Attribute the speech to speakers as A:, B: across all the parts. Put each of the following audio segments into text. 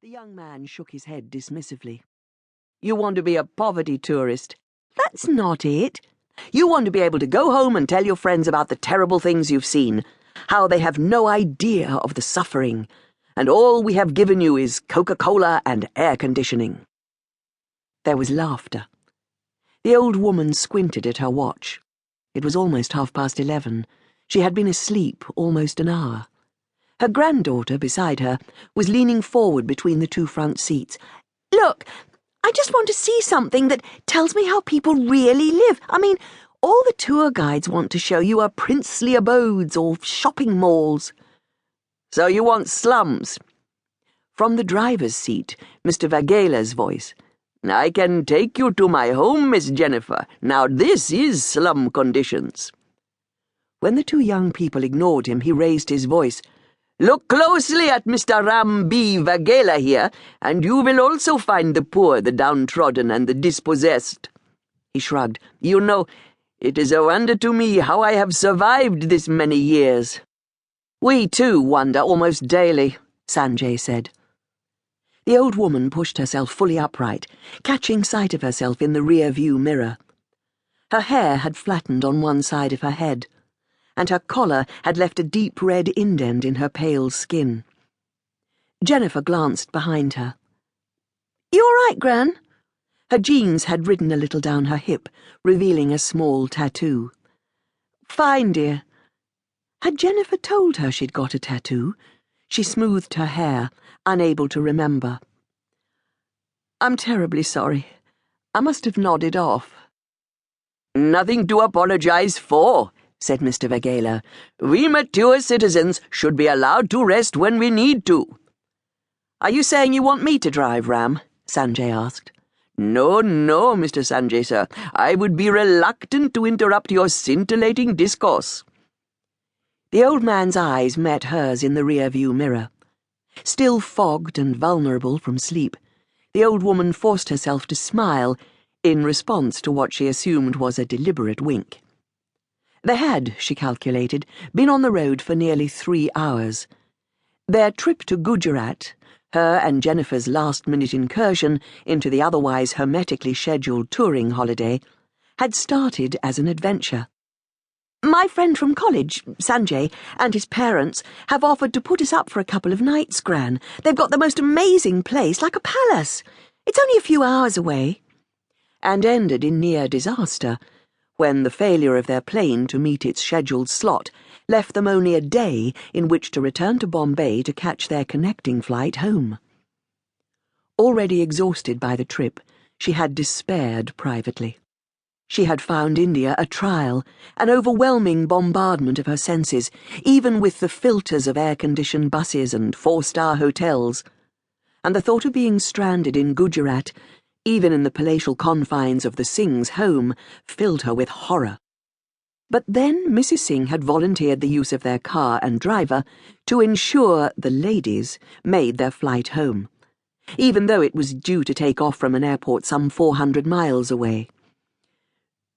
A: The young man shook his head dismissively. You want to be a poverty tourist? That's not it. You want to be able to go home and tell your friends about the terrible things you've seen, how they have no idea of the suffering, and all we have given you is Coca-Cola and air conditioning. There was laughter. The old woman squinted at her watch. It was almost 11:30. She had been asleep almost an hour. Her granddaughter, beside her, was leaning forward between the two front seats. Look, I just want to see something that tells me how people really live. I mean, all the tour guides want to show you are princely abodes or shopping malls. So you want slums? From the driver's seat, Mr. Vagela's voice. I can take you to my home, Miss Jennifer. Now this is slum conditions. When the two young people ignored him, he raised his voice. Look closely at Mr. Ram B. Vagela here, and you will also find the poor, the downtrodden, and the dispossessed. He shrugged. You know, it is a wonder to me how I have survived this many years. We too wonder almost daily, Sanjay said. The old woman pushed herself fully upright, catching sight of herself in the rear-view mirror. Her hair had flattened on one side of her head, and her collar had left a deep red indent in her pale skin. Jennifer glanced behind her. You all right, Gran? Her jeans had ridden a little down her hip, revealing a small tattoo. Fine, dear. Had Jennifer told her she'd got a tattoo? She smoothed her hair, unable to remember. I'm terribly sorry. I must have nodded off. Nothing to apologize for, said Mr. Vagela. We mature citizens should be allowed to rest when we need to. Are you saying you want me to drive, Ram? Sanjay asked. No, Mr. Sanjay, sir. I would be reluctant to interrupt your scintillating discourse. The old man's eyes met hers in the rear-view mirror. Still fogged and vulnerable from sleep, the old woman forced herself to smile in response to what she assumed was a deliberate wink. They had, she calculated, been on the road for nearly 3 hours. Their trip to Gujarat, her and Jennifer's last-minute incursion into the otherwise hermetically scheduled touring holiday, had started as an adventure. My friend from college, Sanjay, and his parents have offered to put us up for a couple of nights, Gran. They've got the most amazing place, like a palace. It's only a few hours away. And ended in near disaster, when the failure of their plane to meet its scheduled slot left them only a day in which to return to Bombay to catch their connecting flight home. Already exhausted by the trip, she had despaired privately. She had found India a trial, an overwhelming bombardment of her senses, even with the filters of air-conditioned buses and 4-star hotels, and the thought of being stranded in Gujarat, even in the palatial confines of the Singh's home, filled her with horror. But then Mrs. Singh had volunteered the use of their car and driver to ensure the ladies made their flight home, even though it was due to take off from an airport some 400 miles away.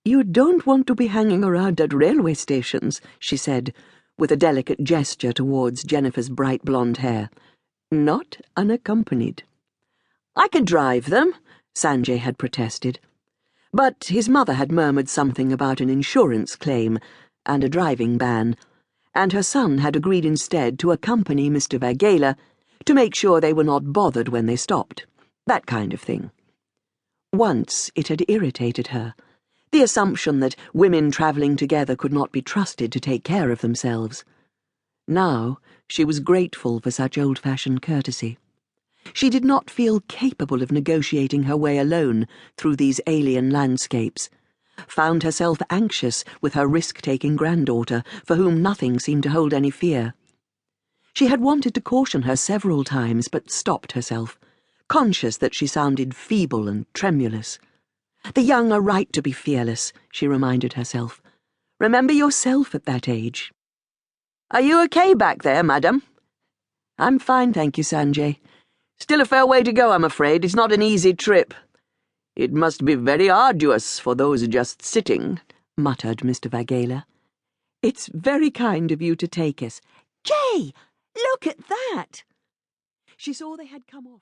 A: You don't want to be hanging around at railway stations, she said, with a delicate gesture towards Jennifer's bright blonde hair. Not unaccompanied. I could drive them, Sanjay had protested. But his mother had murmured something about an insurance claim and a driving ban, and her son had agreed instead to accompany Mr. Vagela to make sure they were not bothered when they stopped. That kind of thing. Once it had irritated her, the assumption that women travelling together could not be trusted to take care of themselves. Now she was grateful for such old-fashioned courtesy. She did not feel capable of negotiating her way alone through these alien landscapes, found herself anxious with her risk-taking granddaughter, for whom nothing seemed to hold any fear. She had wanted to caution her several times, but stopped herself, conscious that she sounded feeble and tremulous. The young are right to be fearless, she reminded herself. Remember yourself at that age. Are you okay back there, madam? I'm fine, thank you, Sanjay. Still a fair way to go, I'm afraid. It's not an easy trip. It must be very arduous for those just sitting, muttered Mr. Vagela. It's very kind of you to take us. Jay, look at that! She saw they had come off.